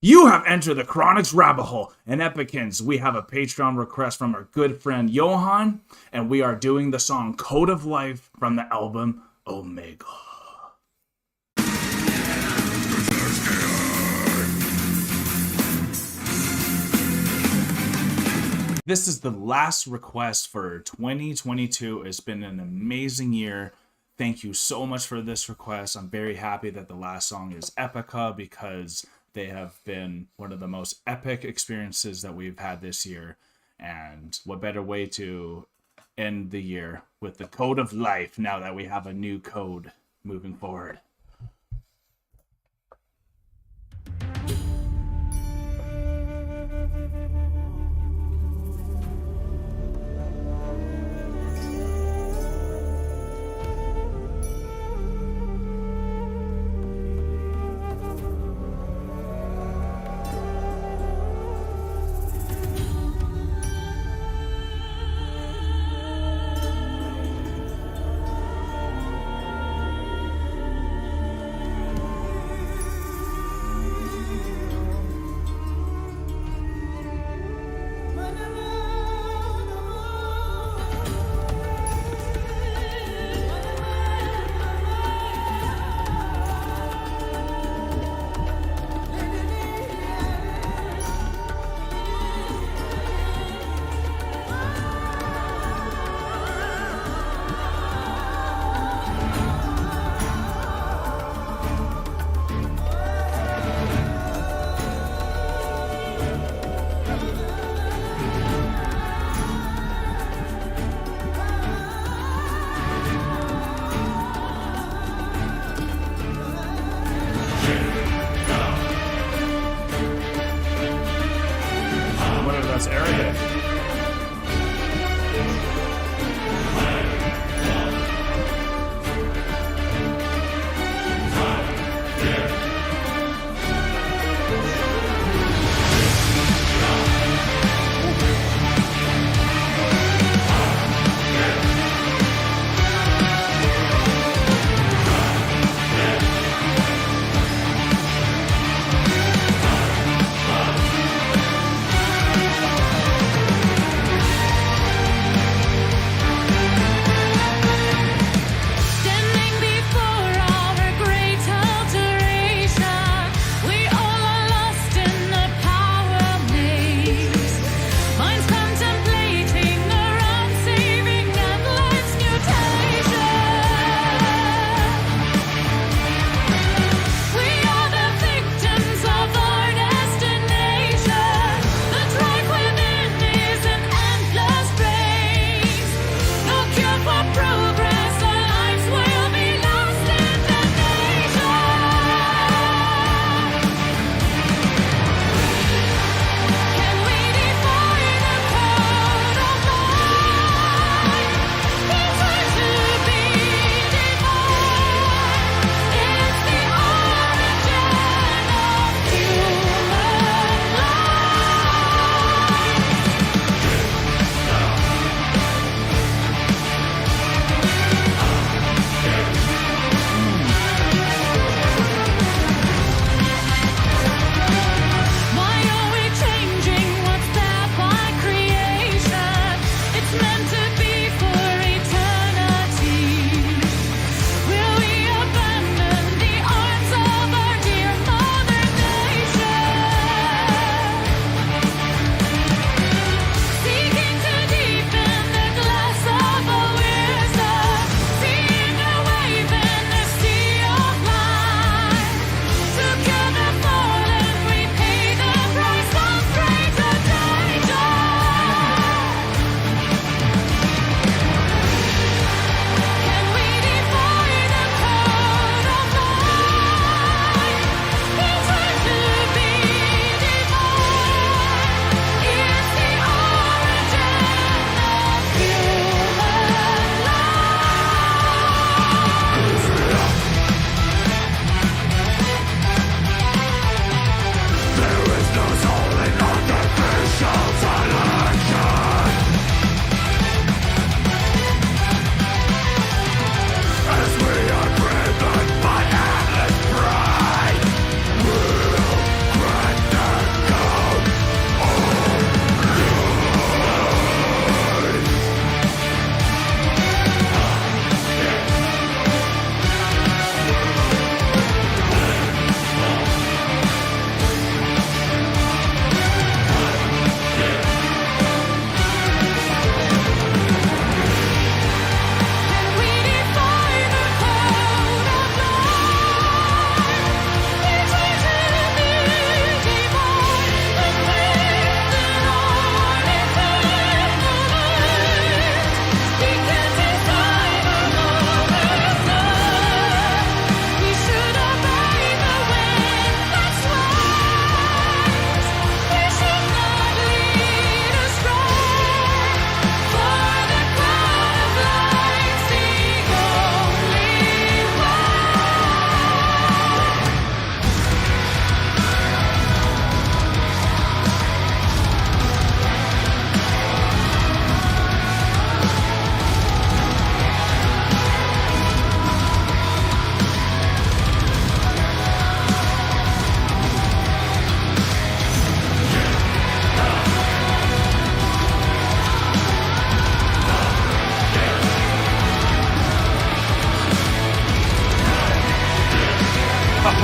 You have entered the Chronic's rabbit hole. And Epicans, we have a Patreon request from our good friend Johan, and we are doing the song Code of Life from the album Omega. This is the last request for 2022. It's been an amazing year. Thank you so much for this request. I'm very happy that the last song is EPICA because they have been one of the most epic experiences that we've had this year. And what better way to end the year with the Code of Life now that we have a new code moving forward. That's arrogant.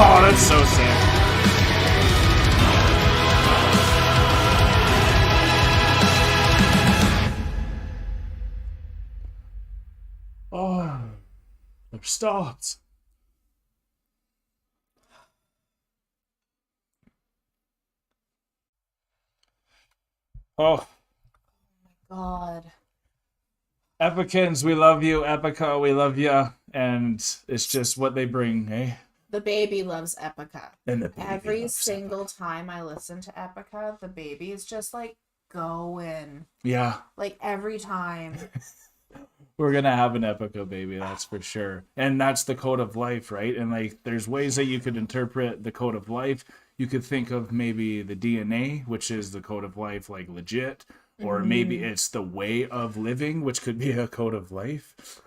Oh, that's so sick. Oh, they're stopped. Oh, God. Epicans, we love you. Epica, we love you. And it's just what they bring, eh? The baby loves Epica. And the baby Every loves single Epica. time I listen to Epica, the baby is just like going. Yeah, Like every time. we're gonna have an Epica baby, that's for sure. And that's the code of life, right? And like, there's ways that you could interpret the code of life. You could think of maybe the DNA, which is the code of life, like legit, or maybe it's the way of living, which could be a code of life.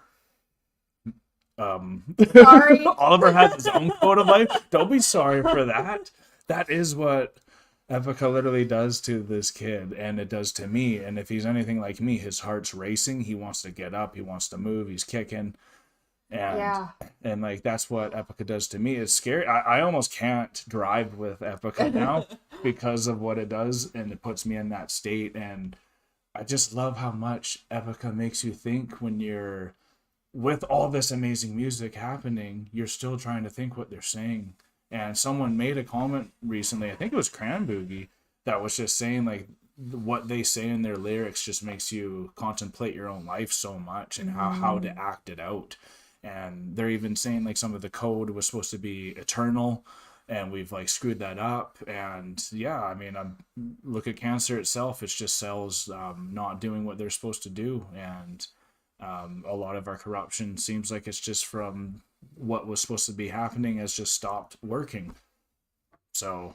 Sorry. Oliver has his own code of life. Don't be sorry for that. That is what Epica literally does to this kid, and it does to me. And if he's anything like me, his heart's racing. He wants to get up. He wants to move. He's kicking. And Yeah. and like, that's what Epica does to me. It's scary. I almost can't drive with Epica now because of what it does, and it puts me in that state. And I just love how much Epica makes you think when you're with all this amazing music happening, you're still trying to think what they're saying. And someone made a comment recently, I think it was Cran Boogie, that was just saying like, what they say in their lyrics just makes you contemplate your own life so much, and how to act it out. And they're even saying like some of the code was supposed to be eternal, and we've like screwed that up. And yeah, I mean, look at cancer itself. It's just cells not doing what they're supposed to do. And a lot of our corruption seems like it's just from what was supposed to be happening has just stopped working. So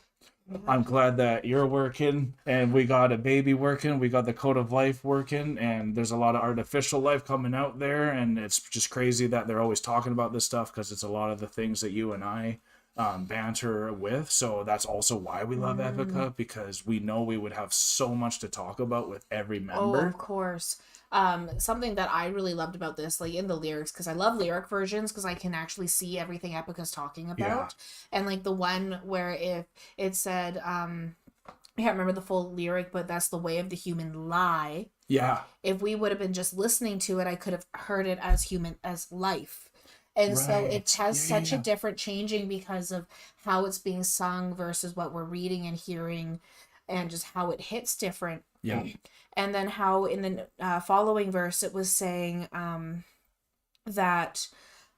I'm glad that you're working, and we got a baby working, we got the code of life working, and there's a lot of artificial life coming out there. And it's just crazy that they're always talking about this stuff, because it's a lot of the things that you and I banter with. So that's also why we love Epica, because we know we would have so much to talk about with every Oh, member. of course. Something that I really loved about this, like in the lyrics, because I love lyric versions because I can actually see everything Epica's talking about. And like the one where if it said, I can't remember the full lyric, but that's the way of the human lie. Yeah. If we would have been just listening to it, I could have heard it as human, as life. And so it Right. has Yeah, such a different changing because of how it's being sung versus what we're reading and hearing, and just how it hits different. Yeah. And then how in the following verse it was saying that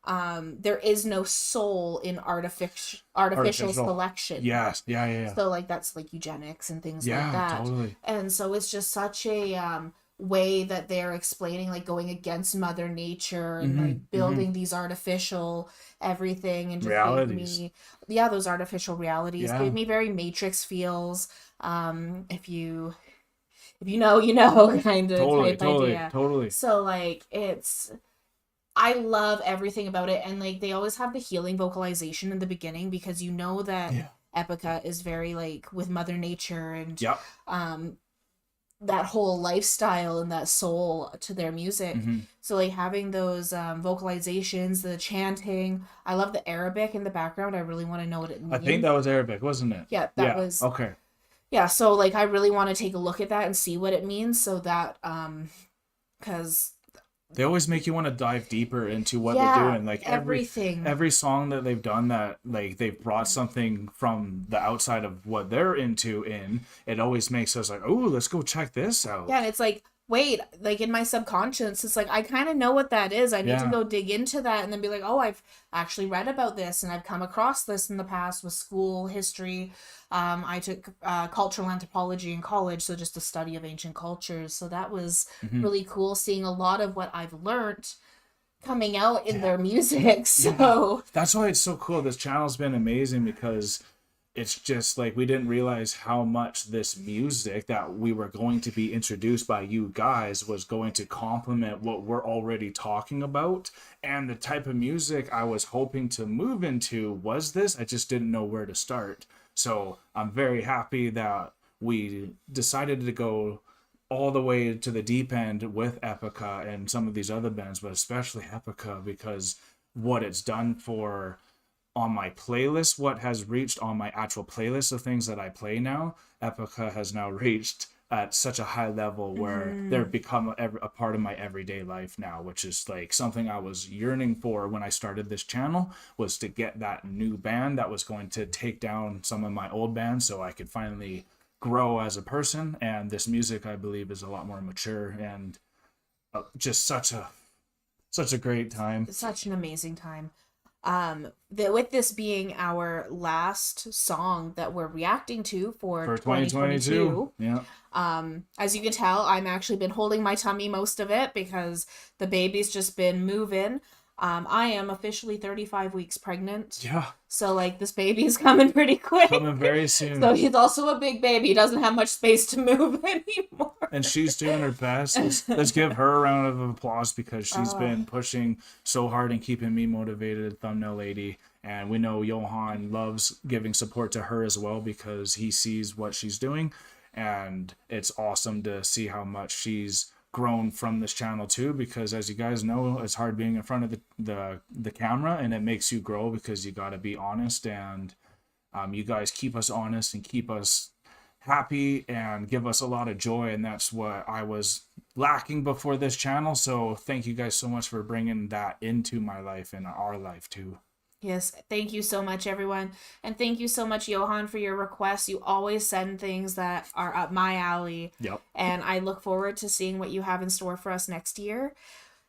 there is no soul in artificial selection. Yes. Yeah. So like that's like eugenics and things like Yeah, that. totally. And so it's just such a way that they're explaining, like going against Mother Nature and like building these artificial everything, and just Realities. gave me, yeah, those artificial realities Yeah. gave me very Matrix feels. If you know, you know, kind of type idea. Totally. So like I love everything about it, and like they always have the healing vocalization in the beginning, because you know that Epica is very like with Mother Nature, and Yep. that whole lifestyle and that soul to their music. So like having those vocalizations, the chanting. I love the Arabic in the background. I really want to know what it means. I think that was Arabic, wasn't it? Yeah, that was okay. Yeah, so like I really want to take a look at that and see what it means, so that because They always make you want to dive deeper into what they're doing. Like everything. every song that they've done, that like they've brought something from the outside of what they're into in, it always makes us like, oh, let's go check this out. Yeah, and it's like, wait, like in my subconscious, it's like I kind of know what that is. I need to go dig into that and then be like, oh, I've actually read about this and I've come across this in the past with school history. I took cultural anthropology in college, so just the study of ancient cultures. So that was really cool, seeing a lot of what I've learned coming out in their music. So that's why it's so cool. This channel's been amazing, because it's just like, we didn't realize how much this music that we were going to be introduced by you guys was going to complement what we're already talking about. And the type of music I was hoping to move into was this. I just didn't know where to start. So I'm very happy that we decided to go all the way to the deep end with Epica and some of these other bands, but especially Epica, because what it's done for on my playlist, what has reached on my actual playlist of things that I play now, EPICA has now reached at such a high level where they've become a part of my everyday life now, which is like something I was yearning for when I started this channel, was to get that new band that was going to take down some of my old bands so I could finally grow as a person. And this music, I believe, is a lot more mature and just such a great time. Such an amazing time. With this being our last song that we're reacting to for 2022. Yeah. As you can tell, I'm actually been holding my tummy most of it because the baby's just been moving. I am officially 35 weeks pregnant. Yeah. So, like, this baby's coming pretty quick. Coming very soon. So he's also a big baby. He doesn't have much space to move anymore. And she's doing her best. Let's give her a round of applause because she's been pushing so hard and keeping me motivated, thumbnail lady. And we know Johan loves giving support to her as well because he sees what she's doing. And it's awesome to see how much she's grown from this channel too, because as you guys know, it's hard being in front of the camera, and it makes you grow because you got to be honest, and you guys keep us honest and keep us happy and give us a lot of joy, and that's what I was lacking before this channel. So thank you guys so much for bringing that into my life and our life too. Yes, thank you so much, everyone. And thank you so much, Johan, for your requests. You always send things that are up my alley. Yep. And I look forward to seeing what you have in store for us next year.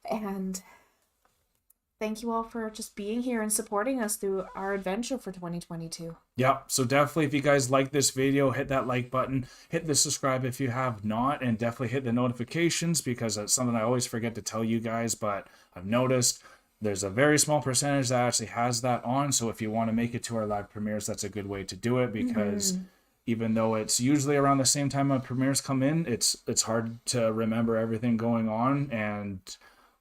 And thank you all for just being here and supporting us through our adventure for 2022. Yep. So definitely, if you guys like this video, hit that like button, hit the subscribe if you have not, and definitely hit the notifications because that's something I always forget to tell you guys, but I've noticed there's a very small percentage that actually has that on. So if you want to make it to our live premieres, that's a good way to do it because even though it's usually around the same time our premieres come in, it's hard to remember everything going on. And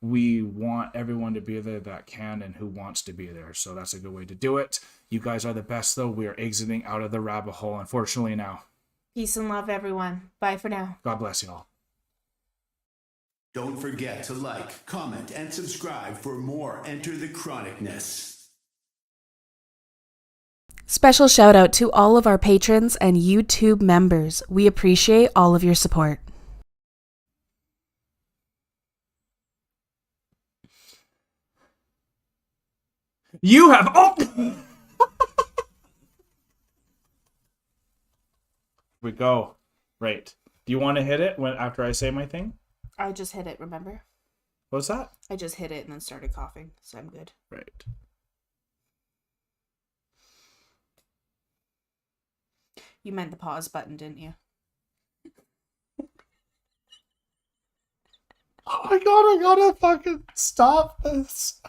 we want everyone to be there that can and who wants to be there. So that's a good way to do it. You guys are the best, though. We are exiting out of the rabbit hole, unfortunately, now. Peace and love, everyone. Bye for now. God bless you all. Don't forget to like, comment, and subscribe for more Enter the Chronicness. Special shout out to all of our patrons and YouTube members. We appreciate all of your support. You have... Oh! We go. Right. Do you want to hit it after I say my thing? I just hit it, remember? What's that? I just hit it and then started coughing, so I'm good. Right. You meant the pause button, didn't you? Oh my god, I gotta fucking stop this.